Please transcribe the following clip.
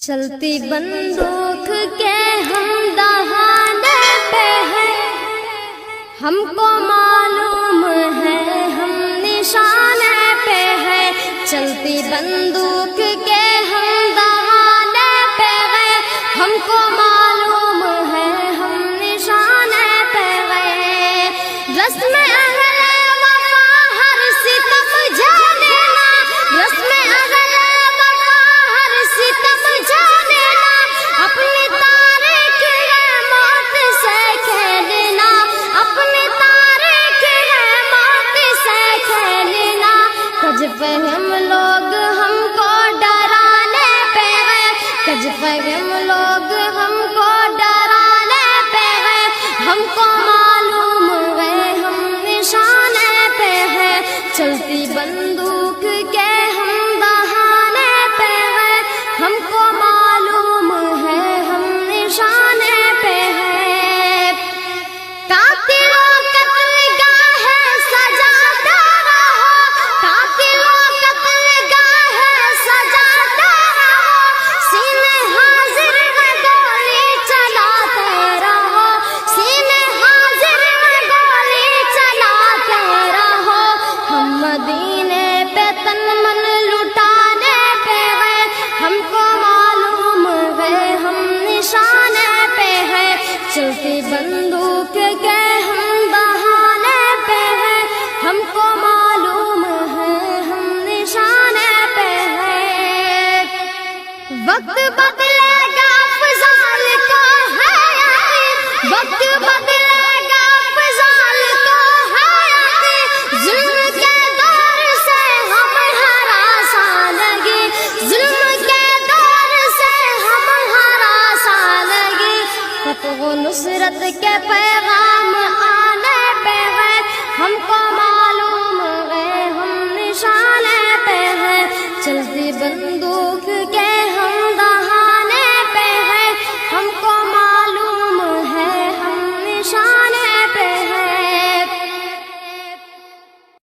چلتی بندوق کے ہم دہانے پہ ہیں، ہم کو معلوم ہے ہم نشانے پہ ہیں۔ چلتی بندوق کے ہم دہانے پہ ہیں، ہم کو معلوم ہے ہم نشانے پہ ہیں۔ رسم اہل وفا ہر ستم جھیلنا، رسم اہل وفا ہر ستم جھیلنا، اپنی تاریخ ہے موت سے کھیلنا، اپنی تاریخ ہے موت سے کھیلنا۔ کج فہم لوگ ہم کو ڈرانے پہ ہیں، کج فہم لوگ ہم کو ڈرانے پہ ہیں، ہم کو معلوم ہے ہم نشانے پہ ہیں۔ چلتی بندوق کے ہم دہانے پہ ہیں، ہم کو معلوم ہے ہم نشانے پہ ہیں۔ قاتلوں قتل گاہ سجاتا رہو، قاتلوں قتل گاہ سجاتا رہو، سینے حاضر میں گولی چلاتے رہو، سینے حاضر میں گولی چلاتے رہو۔ ہم مدینے پہ تن من لٹانے پہ ہیں، ہم کو معلوم ہے ہم نشانے پہ ہیں۔ چلتی بندوق کے ہم بہانے پہ ہیں، ہم کو معلوم ہے ہم نشانے پہ ہیں۔ وقت بدلے گا فضال کو ہے یقین، وقت بدلے گا فضال کو ہے یقین، ظلم کے دور سے ہم ہراساں لگی، ظلم کے دور سے ہم ہراساں لگی۔ فتح و نصرت کے پیغام آنے پہ ہے، ہم کو معلوم ہے ہم نشانے پہ ہیں۔ چلتی بندوق